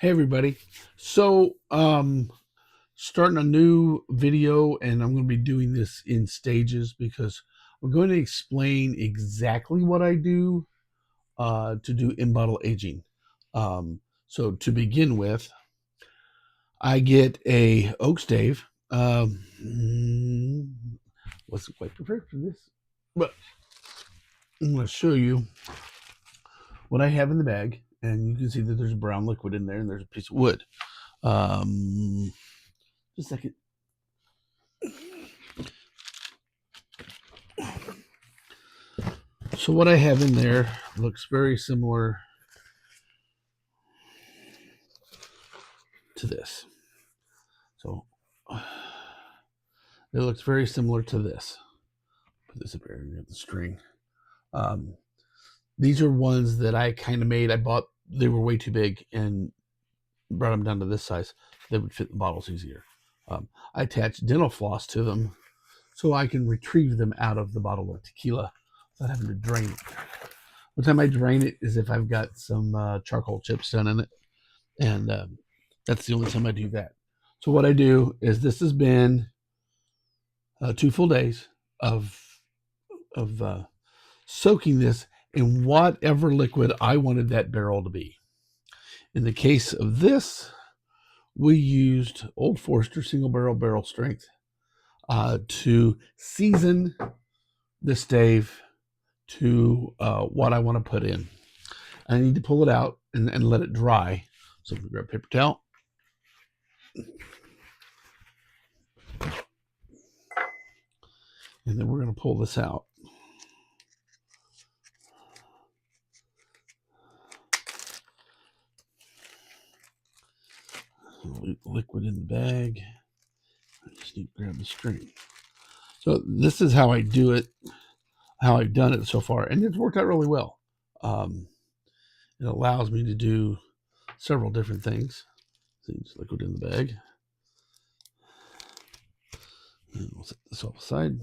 Hey everybody. So starting a new video, and I'm going to be doing this in stages because I'm going to explain exactly what I do to do in bottle aging. So to begin with, I get a oak stave. Wasn't quite prepared for this, but I'm going to show you what I have in the bag, and you can see that there's brown liquid in there, and there's a piece of wood. Just a second. So what I have in there looks very similar to this. So it looks very similar to this. Put this up here and get the string. Um, these are ones that I kind of made. I bought, they were way too big and brought them down to this size. They would fit the bottles easier. I attached dental floss to them so I can retrieve them out of the bottle of tequila without having to drain it. One time I drain it is if I've got some charcoal chips done in it, and that's the only time I do that. So what I do is this has been 2 full days of soaking this in whatever liquid I wanted that barrel to be. In the case of this, we used Old Forester single barrel strength to season the stave to what I want to put in. I need to pull it out and let it dry. So I'm going to grab a paper towel. And then we're going to pull this out. Liquid in the bag. I just need to grab the string. So this is how I do it, how I've done it so far, and it's worked out really well. It allows me to do several different things. See, just liquid in the bag. And we'll set this off aside.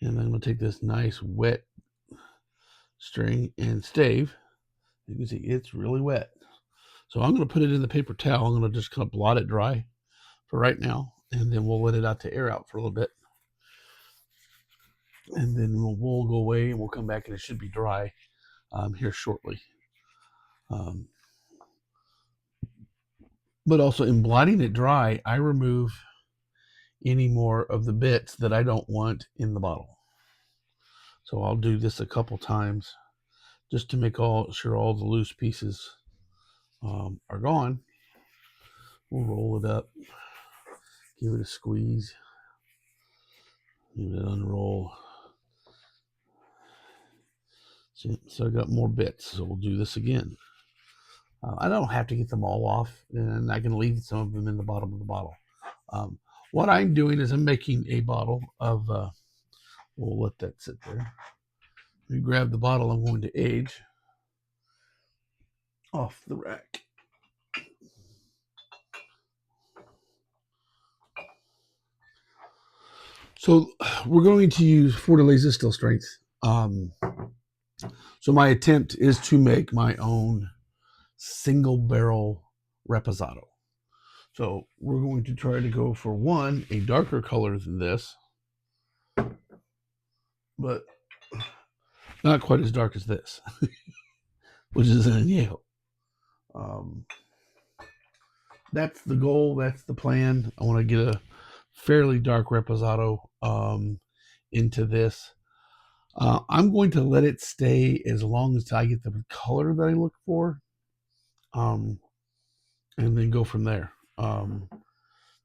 And I'm going to take this nice wet string and stave. You can see it's really wet. So I'm going to put it in the paper towel. I'm going to just kind of blot it dry for right now, and then we'll let it out to air out for a little bit. And then we'll go away and we'll come back and it should be dry here shortly. But also in blotting it dry, I remove any more of the bits that I don't want in the bottle. So I'll do this a couple times just to make sure all the loose pieces are gone. We'll roll it up, give it a squeeze, give it an unroll. So I got more bits, so we'll do this again. I don't have to get them all off, and I can leave some of them in the bottom of the bottle. What I'm doing is I'm making a bottle of, we'll let that sit there. You grab the bottle I'm going to age off the rack. So we're going to use Fortaleza Still Strength. So my attempt is to make my own single barrel reposado. So we're going to try to go for one, a darker color than this, but not quite as dark as this, which is an añejo. That's the goal. That's the plan. I want to get a fairly dark reposado into this. I'm going to let it stay as long as I get the color that I look for, and then go from there.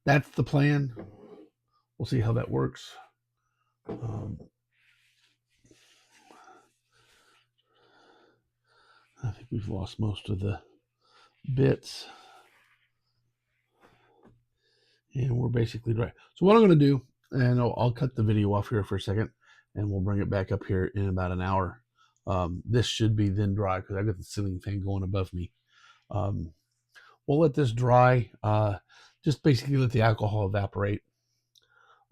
That's the plan. We'll see how that works. I think we've lost most of the bits, and we're basically dry. So what I'm going to do, and I'll cut the video off here for a second, and we'll bring it back up here in about an hour. This should be then dry because I've got the ceiling fan going above me. We'll let this dry, just basically let the alcohol evaporate,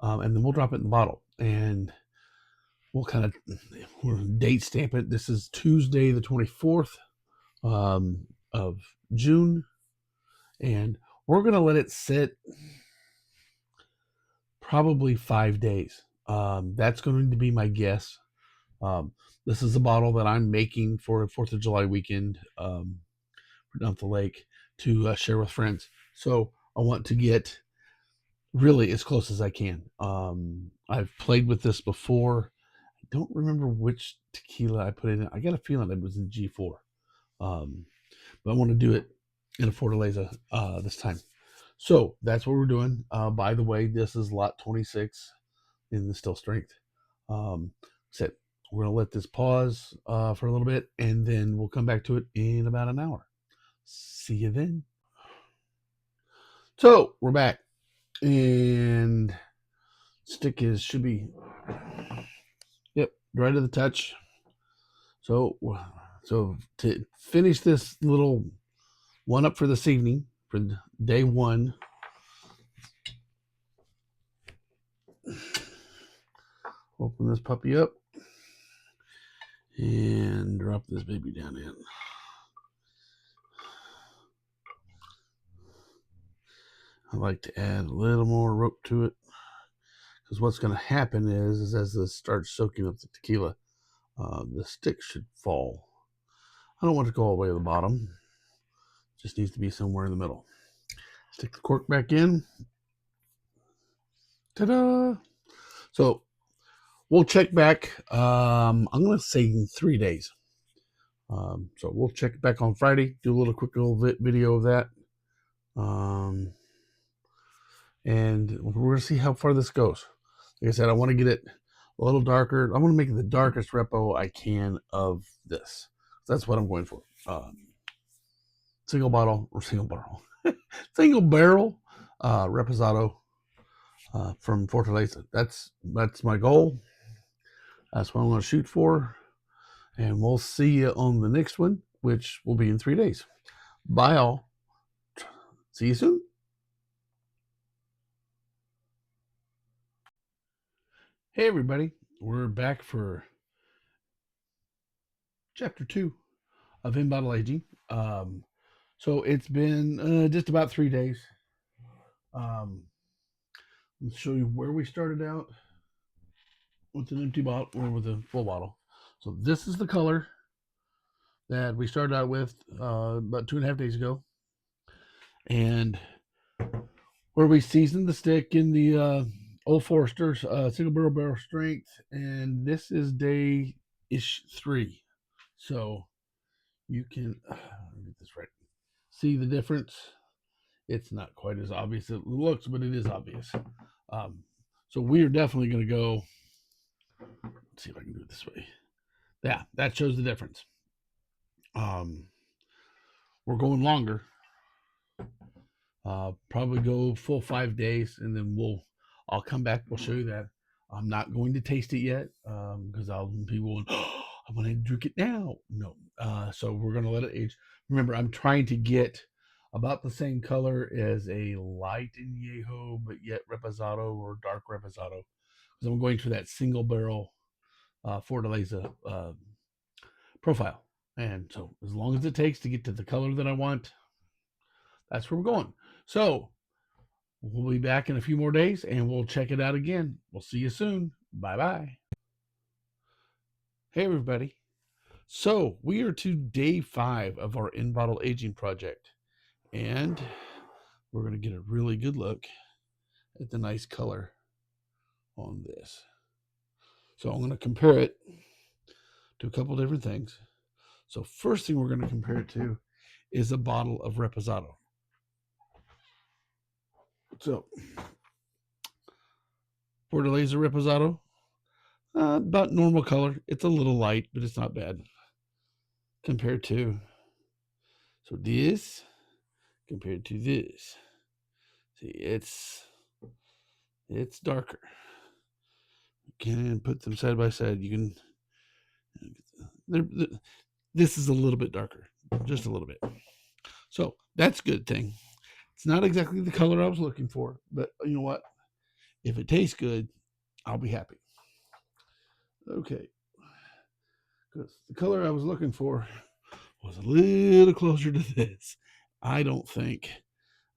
and then we'll drop it in the bottle, and we'll kind of date stamp it. This is Tuesday the 24th of June. and we're going to let it sit probably 5 days. That's going to be my guess. This is a bottle that I'm making for a 4th of July weekend down at the lake to share with friends. So I want to get really as close as I can. I've played with this before. I don't remember which tequila I put in. I got a feeling it was in G4. But I want to do it in a Fortaleza this time. So that's what we're doing. By the way, this is lot 26 in the still strength. So we're going to let this pause for a little bit, and then we'll come back to it in about an hour. See you then. So we're back, and stick should be, yep, dry to the touch. So to finish this little one up for this evening, for day one, open this puppy up and drop this baby down in. I like to add a little more rope to it, because what's going to happen is as this starts soaking up the tequila, the stick should fall. I don't want it to go all the way to the bottom. It just needs to be somewhere in the middle. Stick the cork back in. Ta-da! So we'll check back. I'm going to say in 3 days. So we'll check back on Friday. Do a little quick little video of that. And we're going to see how far this goes. Like I said, I want to get it a little darker. I want to make it the darkest repo I can of this. That's what I'm going for. Single barrel Reposado from Fortaleza. That's my goal. That's what I'm going to shoot for. And we'll see you on the next one, which will be in 3 days. Bye all. See you soon. Hey everybody, we're back for chapter 2 of In Bottle Aging. So it's been just about 3 days. Let's show you where we started out with an empty bottle or with a full bottle. So this is the color that we started out with about 2.5 days ago, and where we seasoned the stick in the Old Forester's single barrel strength, and this is day-ish 3. So you can get this right. See the difference? It's not quite as obvious as it looks, but it is obvious. So we are definitely going to go. Let's see if I can do it this way. Yeah, that shows the difference. We're going longer. Probably go full 5 days, and then I'll come back. We'll show you that. I'm not going to taste it yet because people will. Oh, I want to drink it now. No. So we're going to let it age. Remember, I'm trying to get about the same color as a light Añejo, but yet Reposado or dark Reposado, because I'm going for that single barrel Fortaleza profile. And so as long as it takes to get to the color that I want, that's where we're going. So we'll be back in a few more days and we'll check it out again. We'll see you soon. Bye-bye. Hey, everybody. So we are to day 5 of our in-bottle aging project. And we're going to get a really good look at the nice color on this. So I'm going to compare it to a couple different things. So first thing we're going to compare it to is a bottle of Reposado. So Fortaleza Reposado, about normal color. It's a little light, but it's not bad compared to. So this compared to this. See, it's darker. You can put them side by side. You can. This is a little bit darker, just a little bit. So that's a good thing. It's not exactly the color I was looking for, but you know what? If it tastes good, I'll be happy. Okay. Because the color I was looking for was a little closer to this. I don't think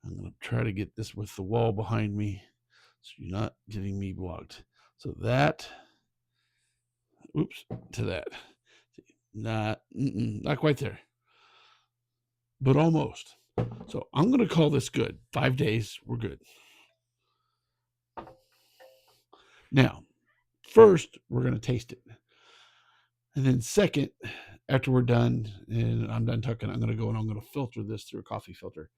I'm going to try to get this with the wall behind me so you're not getting me blocked. So that, oops, to that. Not quite there, but almost. So I'm going to call this good. 5 days, we're good. Now, first, we're going to taste it. And then second, after we're done and I'm done tucking, I'm going to go and I'm going to filter this through a coffee filter.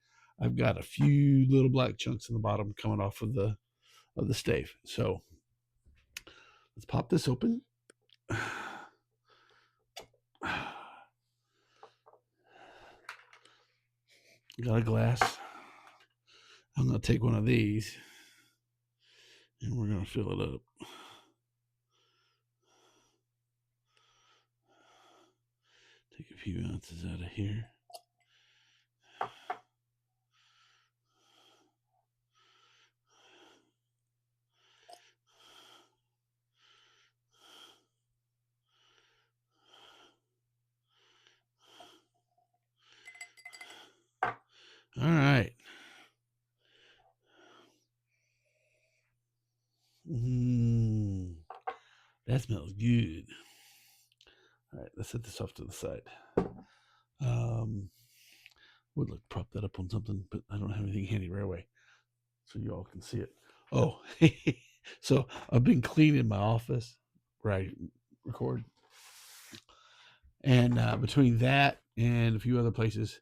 I've got a few little black chunks in the bottom coming off of the stave. So let's pop this open. Got a glass. I'm going to take one of these and we're going to fill it up. Take a few ounces out of here. All right. That smells good. All right, let's set this off to the side. Would like prop that up on something, but I don't have anything handy right away, so you all can see it. Oh, so I've been cleaning my office where I record, and between that and a few other places,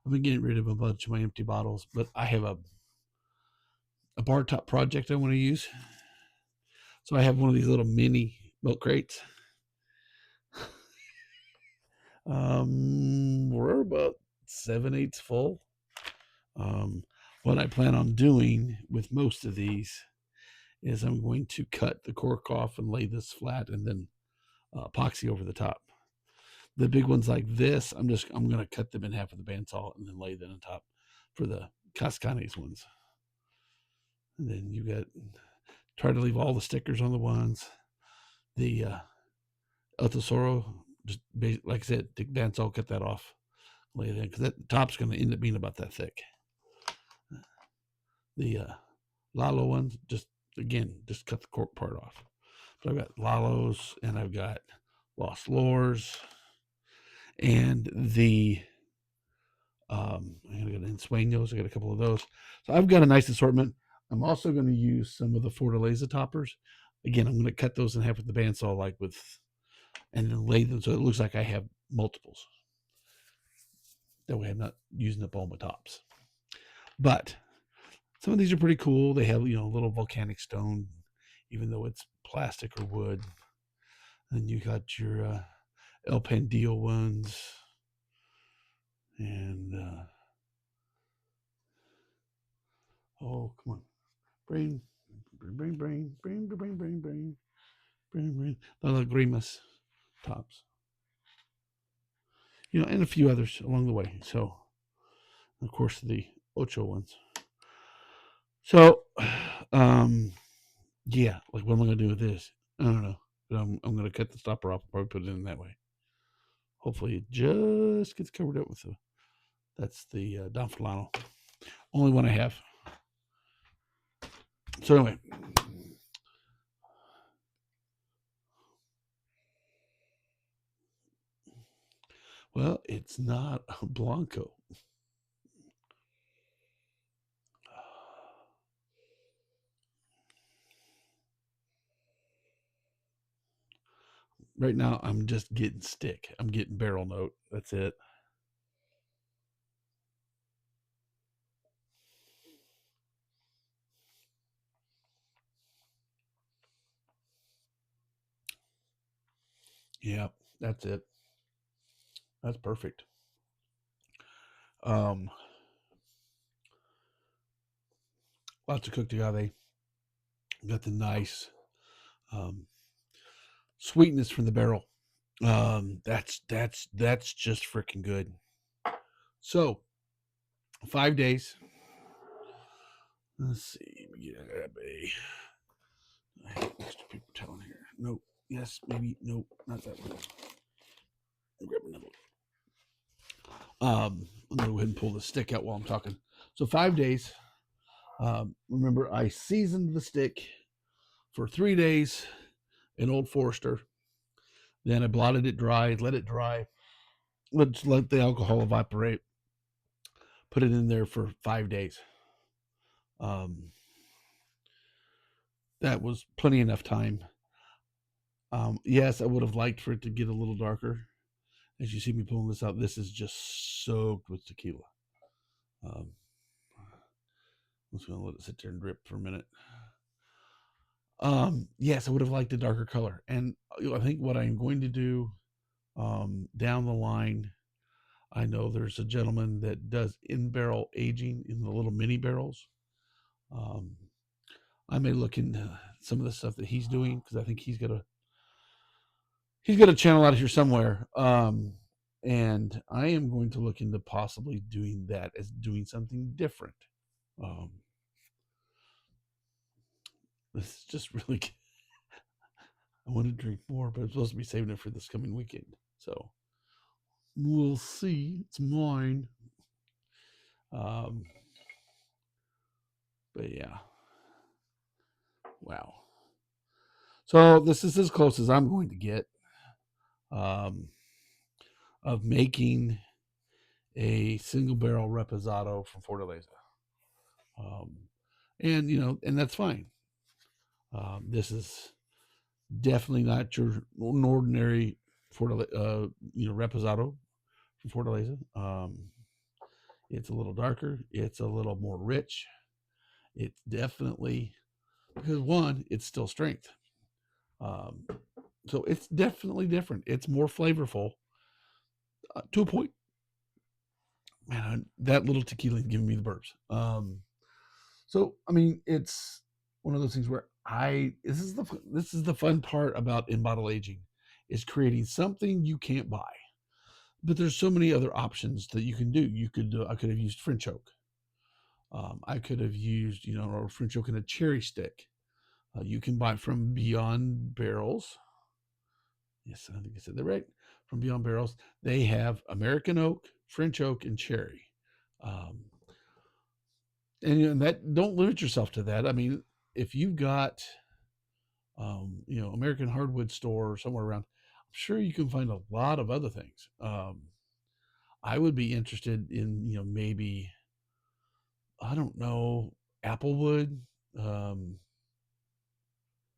I've been getting rid of a bunch of my empty bottles. But I have a bar top project I want to use, so I have one of these little mini milk crates. We're about 7/8 full. What I plan on doing with most of these is I'm going to cut the cork off and lay this flat and then epoxy over the top. The big ones like this, I'm going to cut them in half with a bandsaw and then lay them on top for the Cascanes ones. And then you got, try to leave all the stickers on the ones. The El Tesoro, just like I said, take bandsaw, cut that off, lay it in, because that top's going to end up being about that thick. The Lalo ones, just cut the cork part off. So I've got Lalos and I've got Lost Lures and the I got Ensueños. I got a couple of those. So I've got a nice assortment. I'm also going to use some of the Fortaleza toppers. Again, I'm going to cut those in half with the bandsaw, and then lay them so it looks like I have multiples. That way I'm not using up all my tops. But some of these are pretty cool. They have, a little volcanic stone, even though it's plastic or wood. And you got your El Pandillo ones. And, oh, come on. Brain. The Lagrimas tops. And a few others along the way. So, of course, the Ocho ones. So, yeah, like what am I going to do with this? I don't know. But I'm going to cut the stopper off and probably put it in that way. Hopefully it just gets covered up with that's the Don Fulano. Only one I have. So anyway. Well, it's not a Blanco. Right now, I'm just getting stick. I'm getting barrel note. That's it. Yeah, that's it. That's perfect. Lots of cooked agave. Got the nice sweetness from the barrel. That's just freaking good. So 5 days. Let's see. I have extra paper towel in here. Nope. Yes, maybe. Nope. Not that one. I'll grab another one. I'm gonna go ahead and pull the stick out while I'm talking. So 5 days. Remember, I seasoned the stick for 3 days in Old Forester. Then I blotted it dry, let it dry. Let's let the alcohol evaporate. Put it in there for 5 days. That was plenty enough time. Yes, I would have liked for it to get a little darker. As you see me pulling this out, this is just soaked with tequila. I'm just going to let it sit there and drip for a minute. Yes, I would have liked a darker color. And I think what I'm going to do down the line, I know there's a gentleman that does in-barrel aging in the little mini barrels. I may look into some of the stuff that he's doing, because I think he's got a channel out here somewhere. And I am going to look into possibly doing that as doing something different. This is just really good. I want to drink more, but I'm supposed to be saving it for this coming weekend. So we'll see. It's mine. But yeah. Wow. So this is as close as I'm going to get of making a single barrel Reposado from Fortaleza. And that's fine. This is definitely not your ordinary Reposado from Fortaleza. It's a little darker. It's a little more rich. It's definitely, because one, it's still strength. So it's definitely different. It's more flavorful to a point. Man, that little tequila is giving me the burps. So I mean, it's one of those things where this is the fun part about in bottle aging, is creating something you can't buy. But there's so many other options that you can do. I could have used French oak. I could have used French oak in a cherry stick. You can buy from Beyond Barrels. Yes, I think I said that right. From Beyond Barrels, they have American oak, French oak, and cherry. And that, don't limit yourself to that. I mean, if you've got American hardwood store or somewhere around, I'm sure you can find a lot of other things. I would be interested in maybe, I don't know, applewood,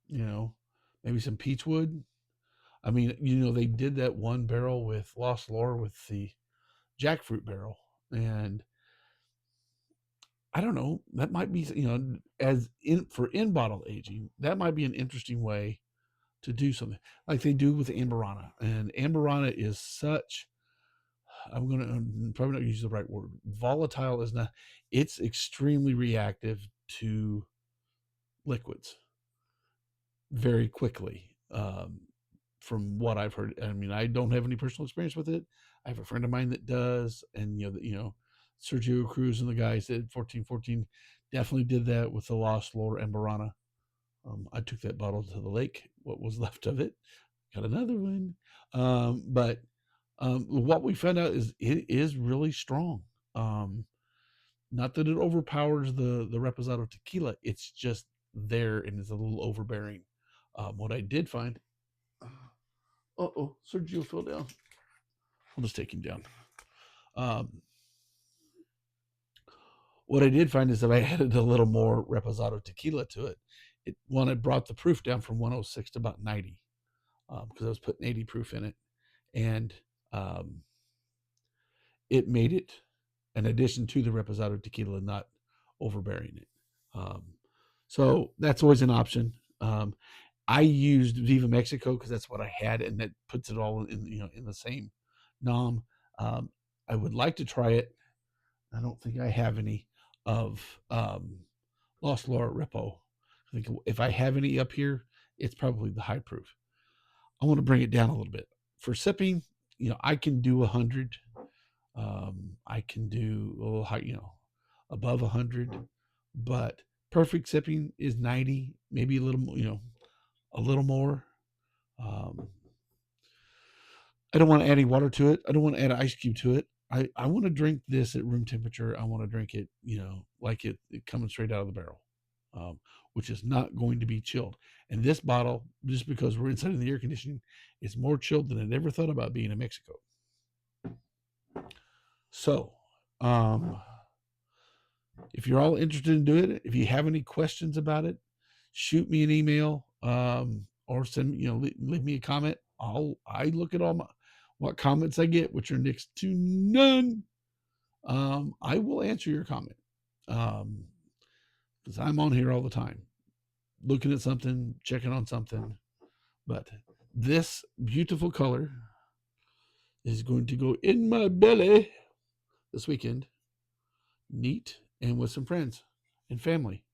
maybe some peachwood. I mean, they did that one barrel with Lost Lore with the jackfruit barrel, and I don't know, that might be, for in bottle aging, that might be an interesting way to do something like they do with Amburana. And Amburana is such, I'm probably not use the right word. Volatile is not, it's extremely reactive to liquids very quickly. From what I've heard, I mean, I don't have any personal experience with it. I have a friend of mine that does, and Sergio Cruz and the guys at 1414 definitely did that with the Lost Lore Amburana. I took that bottle to the lake, what was left of it, got another one. But what we found out is it is really strong. Not that it overpowers the Reposado tequila, it's just there and it's a little overbearing. What I did find, Sergio fell down. I'll just take him down. What I did find is that I added a little more Reposado tequila to it. It brought the proof down from 106 to about 90, because I was putting 80 proof in it, and it made it an addition to the Reposado tequila, not overbearing it. So that's always an option. I used Viva Mexico because that's what I had, and that puts it all in the same nom. I would like to try it. I don't think I have any of Lost Lore Repo. I think if I have any up here, it's probably the high proof. I want to bring it down a little bit for sipping. I can do 100. I can do a little high, above 100, but perfect sipping is 90, maybe a little, a little more. I don't want to add any water to it. I don't want to add an ice cube to it. I want to drink this at room temperature. I want to drink it, like it coming straight out of the barrel, which is not going to be chilled. And this bottle, just because we're inside of the air conditioning, is more chilled than I ever thought about being in Mexico. So, if you're all interested in doing it, if you have any questions about it, shoot me an email, or send, leave me a comment. I look at what comments I get, which are next to none. I will answer your comment, because I'm on here all the time, looking at something, checking on something. But this beautiful color is going to go in my belly this weekend, neat, and with some friends and family.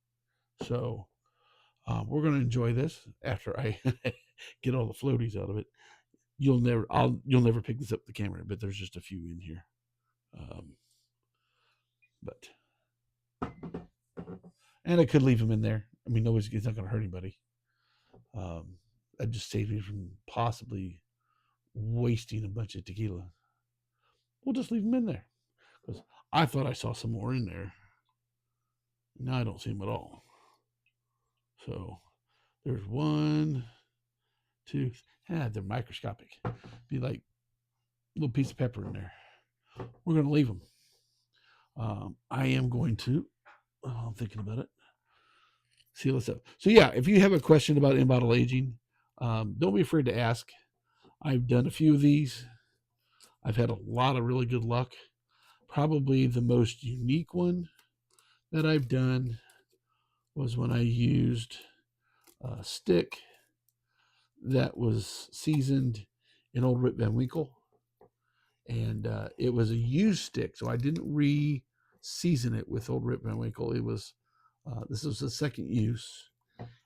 So we're going to enjoy this after I get all the floaties out of it. You'll never pick this up with the camera, but there's just a few in here. But and I could leave them in there. I mean, it's not going to hurt anybody. That just saved me from possibly wasting a bunch of tequila. We'll just leave them in there, because I thought I saw some more in there. Now I don't see them at all. So there's 1, 2. They're microscopic. Be like a little piece of pepper in there. We're going to leave them. I am going to. I'm thinking about it. See what's up. So yeah, if you have a question about in-bottle aging, don't be afraid to ask. I've done a few of these. I've had a lot of really good luck. Probably the most unique one that I've done was when I used a stick that was seasoned in Old Rip Van Winkle. And it was a used stick, so I didn't re-season it with Old Rip Van Winkle. It was this was the second use,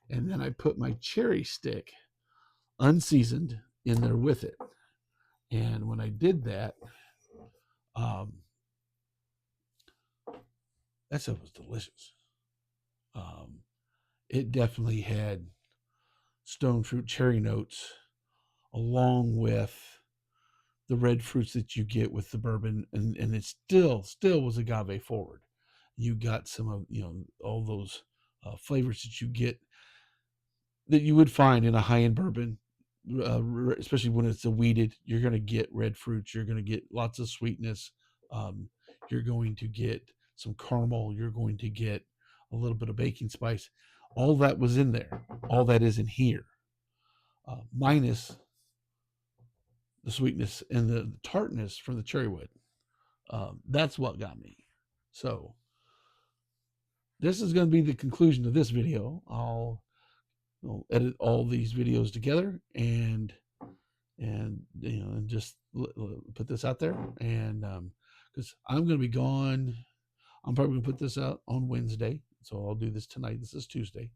and then I put my cherry stick, unseasoned, in there with it. And when I did that, that stuff was delicious. It definitely had stone fruit cherry notes, along with the red fruits that you get with the bourbon, and it still was agave forward. You got some of all those flavors that you get that you would find in a high-end bourbon, especially when it's a wheated. You're going to get red fruits. You're going to get lots of sweetness. You're going to get some caramel. You're going to get a little bit of baking spice. All that was in there. All that is in here, minus the sweetness and the tartness from the cherry wood. That's what got me. So this is going to be the conclusion of this video. I'll edit all these videos together and just put this out there. And because I'm going to be gone, I'm probably going to put this out on Wednesday. So I'll do this tonight. This is Tuesday.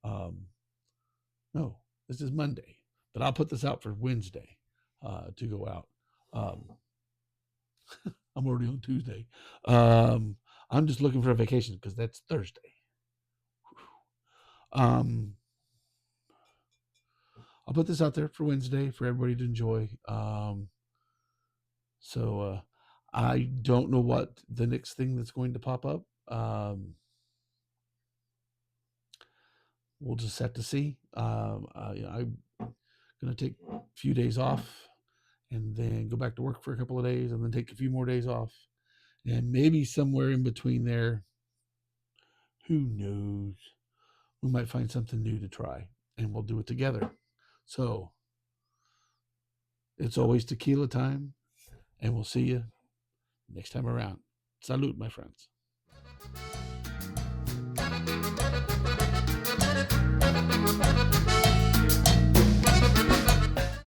No, this is Monday, but I'll put this out for Wednesday to go out. I'm already on Tuesday. I'm just looking for a vacation because that's Thursday. I'll put this out there for Wednesday for everybody to enjoy. So I don't know what the next thing that's going to pop up. We'll just have to see. I'm going to take a few days off and then go back to work for a couple of days and then take a few more days off. And maybe somewhere in between there, who knows, we might find something new to try and we'll do it together. So it's always tequila time, and we'll see you next time around. Salud, my friends.